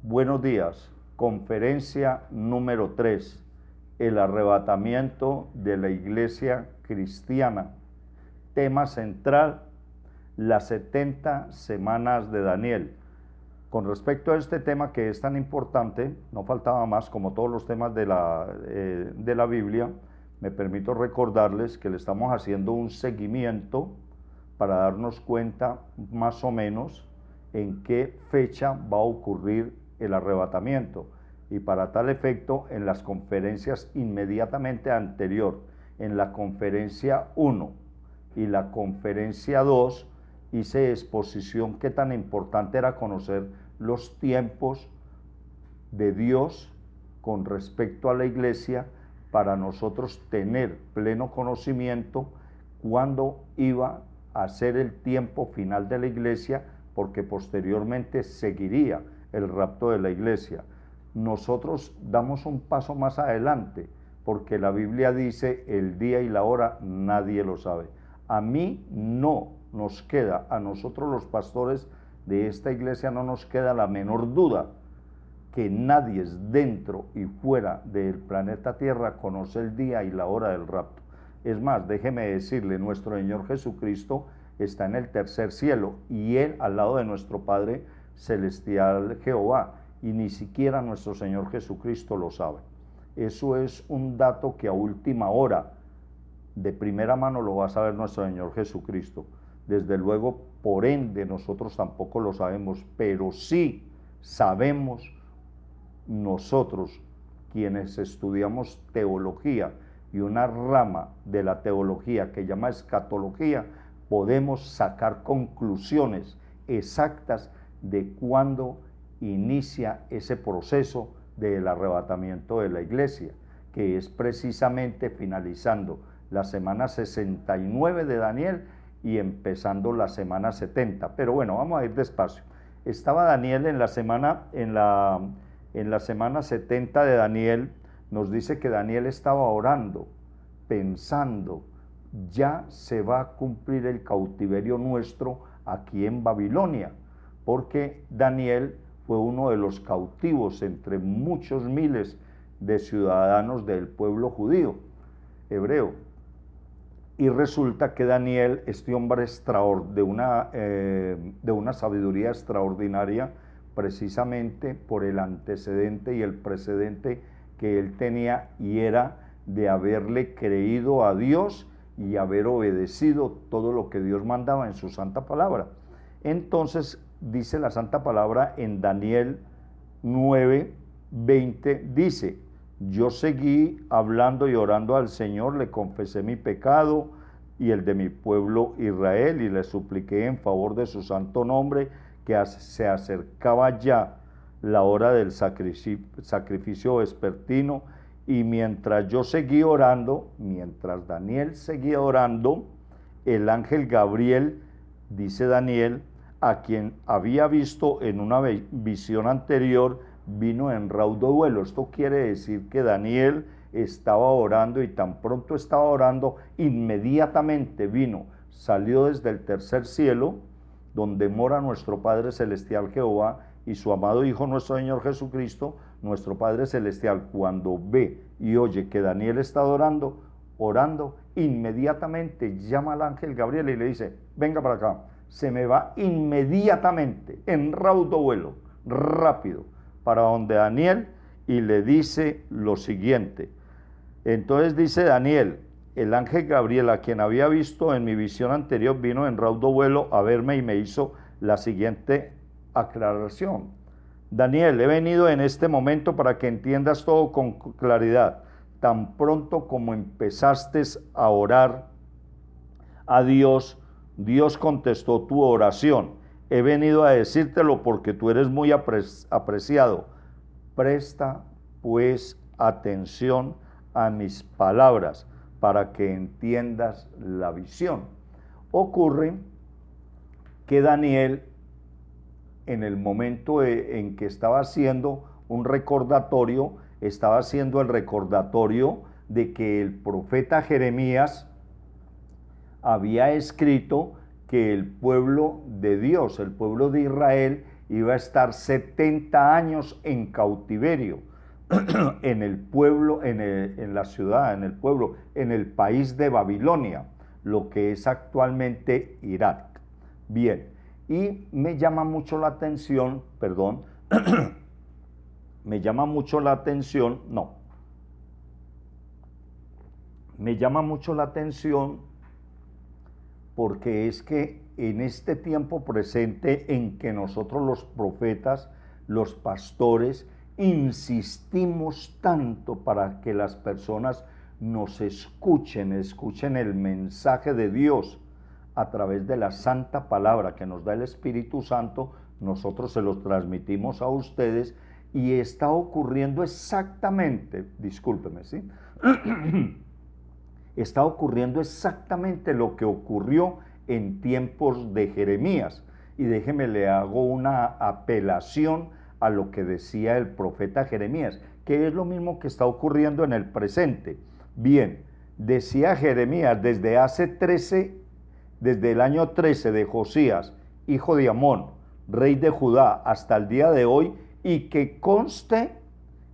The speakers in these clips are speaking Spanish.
Buenos días. Conferencia número 3. El arrebatamiento de la iglesia cristiana. Tema central: las 70 semanas de Daniel. Con respecto a este tema que es tan importante, no faltaba más, como todos los temas de la Biblia, me permito recordarles que le estamos haciendo un seguimiento para darnos cuenta más o menos en qué fecha va a ocurrir el arrebatamiento, y para tal efecto en las conferencias inmediatamente anterior, en la conferencia 1 y la conferencia 2, hice exposición qué tan importante era conocer los tiempos de Dios con respecto a la iglesia, para nosotros tener pleno conocimiento cuándo iba a ser el tiempo final de la iglesia, porque posteriormente seguiría el rapto de la iglesia. Nosotros damos un paso más adelante, porque la Biblia dice: el día y la hora nadie lo sabe. A mí no nos queda, a nosotros los pastores de esta iglesia no nos queda la menor duda que nadie dentro y fuera del planeta Tierra conoce el día y la hora del rapto. Es más, déjeme decirle, nuestro Señor Jesucristo está en el tercer cielo, y Él al lado de nuestro Padre Celestial Jehová, y ni siquiera nuestro Señor Jesucristo lo sabe. Eso es un dato que a última hora, de primera mano, lo va a saber nuestro Señor Jesucristo. Desde luego, por ende, nosotros tampoco lo sabemos, pero sí sabemos nosotros, quienes estudiamos teología, y una rama de la teología que llama escatología, podemos sacar conclusiones exactas de cuándo inicia ese proceso del arrebatamiento de la iglesia, que es precisamente finalizando la semana 69 de Daniel y empezando la semana 70. Pero bueno, vamos a ir despacio. Estaba Daniel en la semana 70 de Daniel. Nos dice que Daniel estaba orando, pensando: ya se va a cumplir el cautiverio nuestro aquí en Babilonia, porque Daniel fue uno de los cautivos entre muchos miles de ciudadanos del pueblo judío, hebreo. Y resulta que Daniel, este hombre de una sabiduría extraordinaria, precisamente por el antecedente y el precedente que él tenía, y era de haberle creído a Dios y haber obedecido todo lo que Dios mandaba en su santa palabra. Entonces dice la santa palabra en Daniel 9:20, dice: yo seguí hablando y orando al Señor, le confesé mi pecado y el de mi pueblo Israel, y le supliqué en favor de su santo nombre, que se acercaba ya la hora del sacrificio vespertino. Y mientras yo seguí orando, mientras Daniel seguía orando, el ángel Gabriel, dice Daniel, a quien había visto en una visión anterior, vino en raudo vuelo. Esto quiere decir que Daniel estaba orando, y tan pronto estaba orando, inmediatamente salió desde el tercer cielo, donde mora nuestro Padre Celestial Jehová y su amado Hijo nuestro Señor Jesucristo. Nuestro Padre Celestial, cuando ve y oye que Daniel está orando, inmediatamente llama al ángel Gabriel y le dice: venga para acá. Se me va inmediatamente, en raudo vuelo, rápido, para donde Daniel, y le dice lo siguiente. Entonces dice Daniel: el ángel Gabriel, a quien había visto en mi visión anterior, vino en raudo vuelo a verme y me hizo la siguiente aclaración: Daniel, he venido en este momento para que entiendas todo con claridad. Tan pronto como empezaste a orar a Dios, Dios contestó tu oración. He venido a decírtelo porque tú eres muy apreciado. Presta pues atención a mis palabras para que entiendas la visión. Ocurre que Daniel, en el momento en que estaba haciendo un recordatorio, estaba haciendo el recordatorio de que el profeta Jeremías había escrito que el pueblo de Dios, el pueblo de Israel, iba a estar 70 años en cautiverio en el pueblo, en la ciudad, en el pueblo, en el país de Babilonia, lo que es actualmente Irak. Bien, y me llama mucho la atención, perdón, me llama mucho la atención porque es que en este tiempo presente en que nosotros los profetas, los pastores, insistimos tanto para que las personas nos escuchen el mensaje de Dios a través de la santa palabra que nos da el Espíritu Santo, nosotros se los transmitimos a ustedes y está ocurriendo exactamente, discúlpeme, ¿sí? Está ocurriendo exactamente lo que ocurrió en tiempos de Jeremías. Y déjeme, le hago una apelación a lo que decía el profeta Jeremías, que es lo mismo que está ocurriendo en el presente. Bien, decía Jeremías desde el año 13 de Josías, hijo de Amón, rey de Judá, hasta el día de hoy, y que conste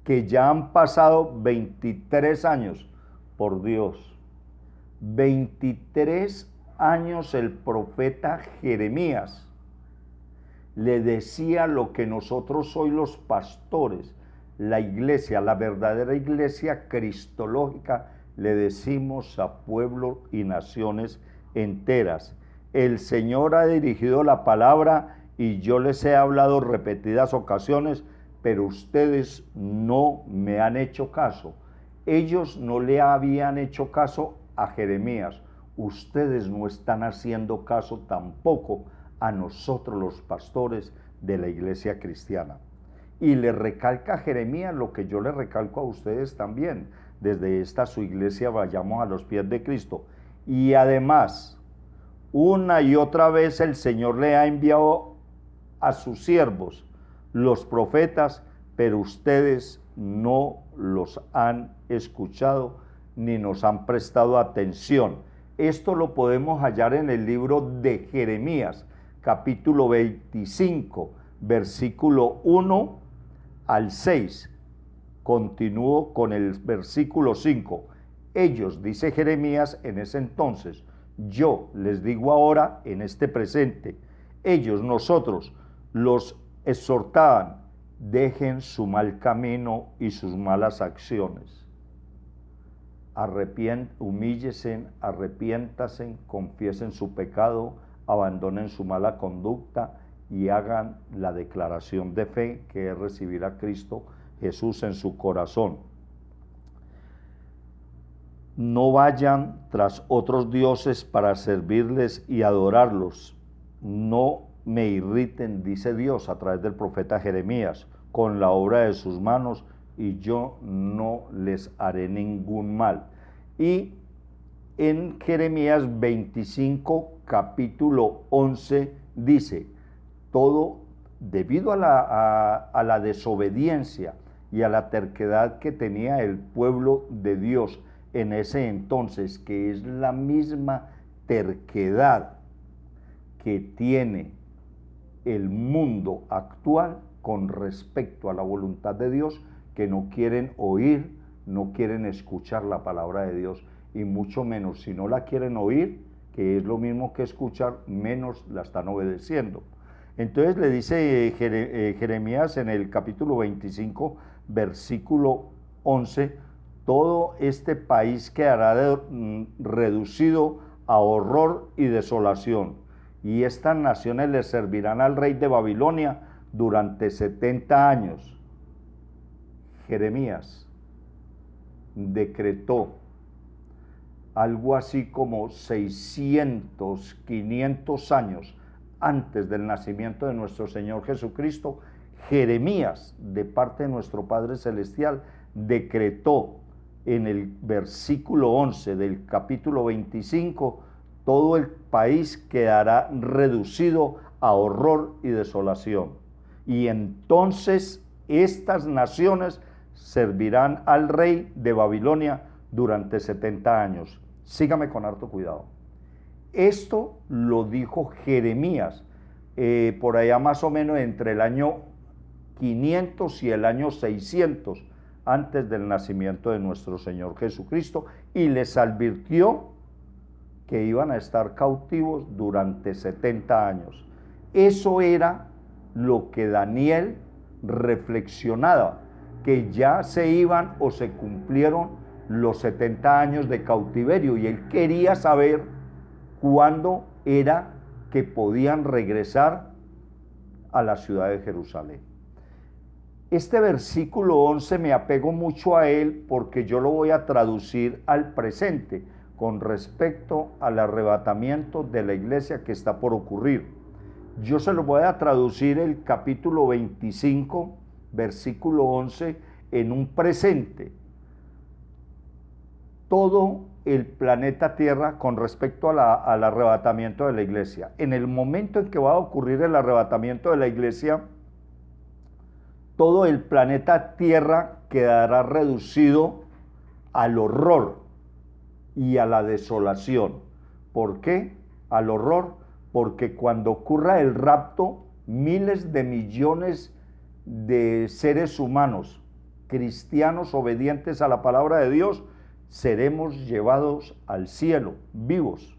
que ya han pasado 23 años, por Dios. 23 años el profeta Jeremías le decía lo que nosotros hoy los pastores, la iglesia, la verdadera iglesia cristológica, le decimos a pueblos y naciones enteras. El Señor ha dirigido la palabra y yo les he hablado repetidas ocasiones, pero ustedes no me han hecho caso. Ellos no le habían hecho caso a Jeremías. Ustedes no están haciendo caso tampoco a nosotros los pastores de la iglesia cristiana. Y le recalca a Jeremías lo que yo le recalco a ustedes también. Desde esta su iglesia vayamos a los pies de Cristo. Y además, una y otra vez el Señor le ha enviado a sus siervos, los profetas, pero ustedes no los han escuchado ni nos han prestado atención. Esto lo podemos hallar en el libro de Jeremías, capítulo 25, versículo 1 al 6. Continúo con el versículo 5. Ellos, dice Jeremías en ese entonces, yo les digo ahora en este presente, ellos, nosotros, los exhortaban, dejen su mal camino y sus malas acciones. Humíllese, arrepiéntase, confiesen su pecado, abandonen su mala conducta y hagan la declaración de fe que es recibir a Cristo Jesús en su corazón. No vayan tras otros dioses para servirles y adorarlos. No me irriten, dice Dios a través del profeta Jeremías, con la obra de sus manos, y yo no les haré ningún mal. Y en Jeremías 25, capítulo 11, dice, todo debido a la desobediencia y a la terquedad que tenía el pueblo de Dios en ese entonces, que es la misma terquedad que tiene el mundo actual con respecto a la voluntad de Dios, que no quieren oír, no quieren escuchar la palabra de Dios, y mucho menos si no la quieren oír, que es lo mismo que escuchar, menos la están obedeciendo. Entonces le dice Jeremías en el capítulo 25, versículo 11, todo este país quedará reducido a horror y desolación, y estas naciones le servirán al rey de Babilonia durante 70 años. Jeremías decretó algo así como 600, 500 años antes del nacimiento de nuestro Señor Jesucristo. Jeremías, de parte de nuestro Padre Celestial, decretó en el versículo 11 del capítulo 25, todo el país quedará reducido a horror y desolación. Y entonces estas naciones servirán al rey de Babilonia durante 70 años. Sígame con harto cuidado. Esto lo dijo Jeremías por allá más o menos entre el año 500 y el año 600 antes del nacimiento de nuestro Señor Jesucristo, y les advirtió que iban a estar cautivos durante 70 años. Eso era lo que Daniel reflexionaba, que ya se iban o se cumplieron los 70 años de cautiverio, y él quería saber cuándo era que podían regresar a la ciudad de Jerusalén. Este versículo 11 me apego mucho a él porque yo lo voy a traducir al presente con respecto al arrebatamiento de la iglesia que está por ocurrir. Yo se lo voy a traducir el capítulo 25, versículo 11, en un presente. Todo el planeta Tierra con respecto al arrebatamiento de la iglesia. En el momento en que va a ocurrir el arrebatamiento de la iglesia, todo el planeta Tierra quedará reducido al horror y a la desolación. ¿Por qué? Al horror, porque cuando ocurra el rapto, miles de millones de seres humanos, cristianos obedientes a la palabra de Dios, seremos llevados al cielo, vivos,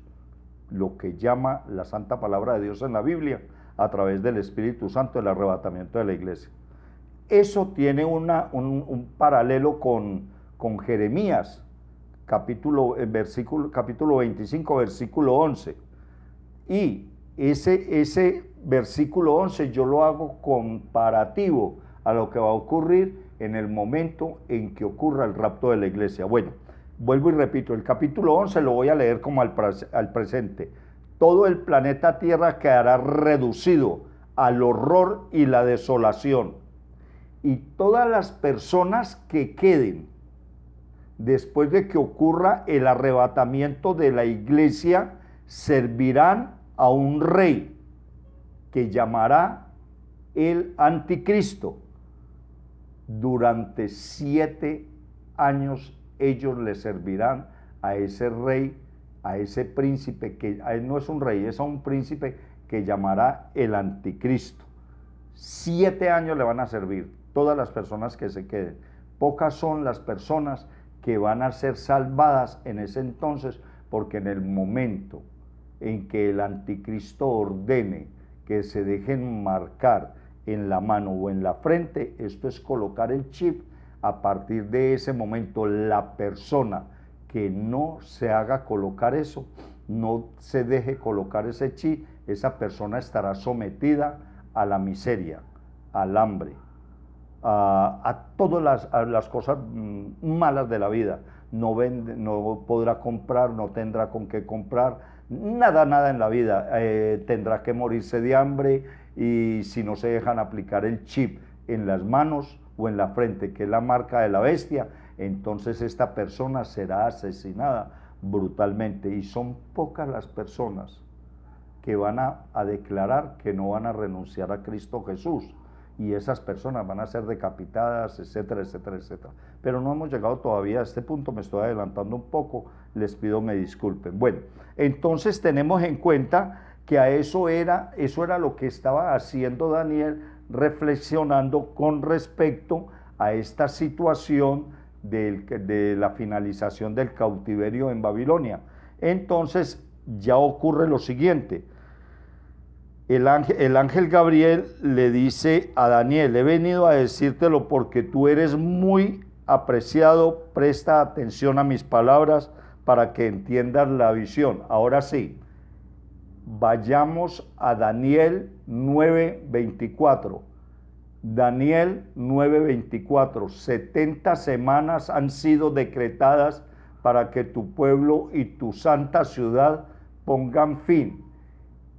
lo que llama la santa palabra de Dios en la Biblia, a través del Espíritu Santo, el arrebatamiento de la iglesia. Eso tiene un paralelo con Jeremías, capítulo 25, versículo 11. Y ese versículo 11 yo lo hago comparativo a lo que va a ocurrir en el momento en que ocurra el rapto de la iglesia. Bueno, vuelvo y repito, el capítulo 11 lo voy a leer como al presente. Todo el planeta Tierra quedará reducido al horror y la desolación. Y todas las personas que queden después de que ocurra el arrebatamiento de la iglesia servirán a un rey que llamará el anticristo. Durante 7 años ellos le servirán a ese rey, a ese príncipe, que no es un rey, es a un príncipe que llamará el anticristo. 7 años le van a servir todas las personas que se queden. Pocas son las personas que van a ser salvadas en ese entonces, porque en el momento en que el anticristo ordene que se dejen marcar en la mano o en la frente, esto es colocar el chip, a partir de ese momento la persona que no se haga colocar eso, no se deje colocar ese chip, esa persona estará sometida a la miseria, al hambre, a todas las cosas malas de la vida. No podrá comprar, no tendrá con qué comprar, nada en la vida. Tendrá que morirse de hambre, y si no se dejan aplicar el chip en las manos o en la frente, que es la marca de la bestia, entonces esta persona será asesinada brutalmente. Y son pocas las personas que van a declarar que no van a renunciar a Cristo Jesús, y esas personas van a ser decapitadas, etcétera, etcétera, etcétera. Pero no hemos llegado todavía a este punto, me estoy adelantando un poco, les pido me disculpen. Bueno, entonces tenemos en cuenta que eso era lo que estaba haciendo Daniel, reflexionando con respecto a esta situación de la finalización del cautiverio en Babilonia. Entonces ya ocurre lo siguiente. El ángel Gabriel le dice a Daniel: he venido a decírtelo porque tú eres muy apreciado, presta atención a mis palabras para que entiendas la visión. Ahora sí, vayamos a Daniel 9:24. Daniel 9:24. 70 semanas han sido decretadas para que tu pueblo y tu santa ciudad pongan fin.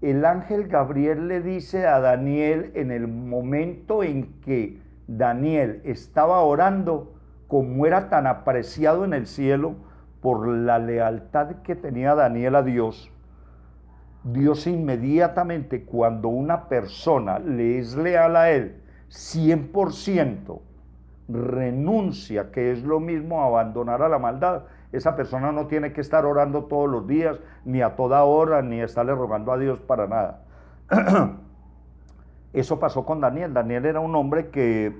El ángel Gabriel le dice a Daniel, en el momento en que Daniel estaba orando, como era tan apreciado en el cielo por la lealtad que tenía Daniel a Dios, Dios inmediatamente, cuando una persona le es leal a él 100%, renuncia, que es lo mismo abandonar a la maldad. Esa persona no tiene que estar orando todos los días, ni a toda hora, ni estarle rogando a Dios para nada. Eso pasó con Daniel. Daniel era un hombre que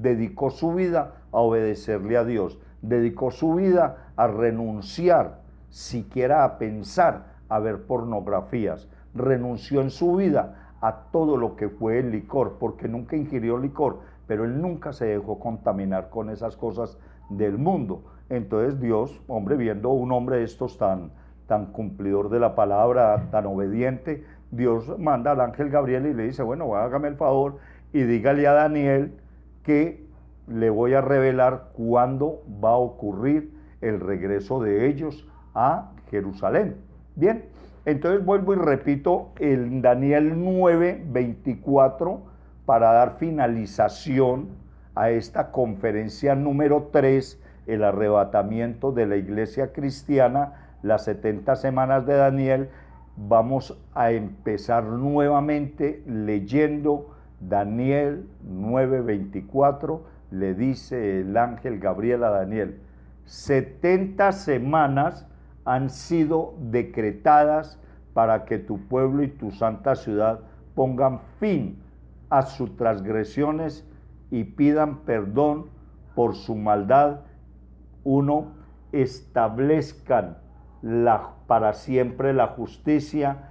dedicó su vida a obedecerle a Dios, dedicó su vida a renunciar, siquiera a pensar, a ver pornografías, renunció en su vida a todo lo que fue el licor, porque nunca ingirió licor, pero él nunca se dejó contaminar con esas cosas del mundo. Entonces Dios, hombre, viendo un hombre de estos tan cumplidor de la palabra, tan obediente, Dios manda al ángel Gabriel y le dice, bueno, hágame el favor y dígale a Daniel que le voy a revelar cuándo va a ocurrir el regreso de ellos a Jerusalén. Bien, entonces vuelvo y repito el Daniel 9:24 para dar finalización a esta conferencia número 3, el arrebatamiento de la iglesia cristiana, las 70 semanas de Daniel. Vamos a empezar nuevamente leyendo Daniel 9:24. Le dice el ángel Gabriel a Daniel, 70 semanas han sido decretadas para que tu pueblo y tu santa ciudad pongan fin a sus transgresiones y pidan perdón por su maldad. Uno, establezcan para siempre la justicia.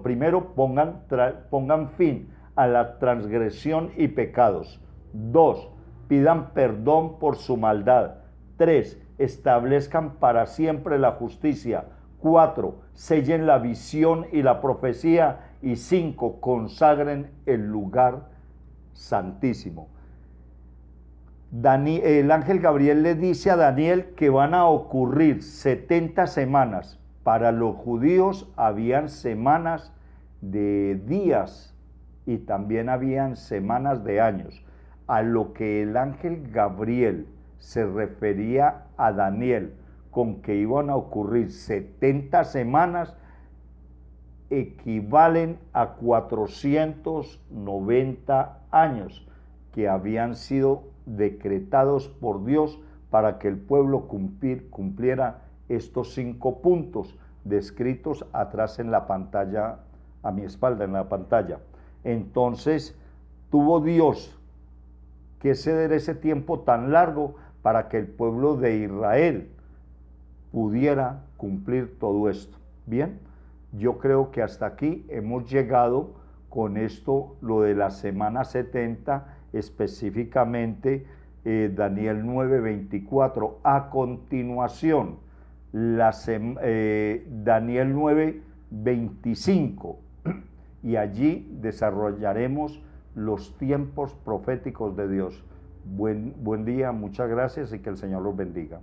Primero pongan fin a la transgresión y pecados. 2, pidan perdón por su maldad. 3, establezcan para siempre la justicia. 4, sellen la visión y la profecía. Y 5, consagren el lugar santísimo. El ángel Gabriel le dice a Daniel que van a ocurrir 70 semanas. Para los judíos habían semanas de días y también habían semanas de años. A lo que el ángel Gabriel se refería a Daniel con que iban a ocurrir 70 semanas, equivalen a 490 años que habían sido decretados por Dios para que el pueblo cumpliera estos 5 puntos descritos atrás en la pantalla, a mi espalda en la pantalla. Entonces tuvo Dios que ceder ese tiempo tan largo para que el pueblo de Israel pudiera cumplir todo esto. Bien, yo creo que hasta aquí hemos llegado con esto, lo de la semana 70, específicamente Daniel 9:24. A continuación, Daniel 9:25, y allí desarrollaremos los tiempos proféticos de Dios. Buen día, muchas gracias y que el Señor los bendiga.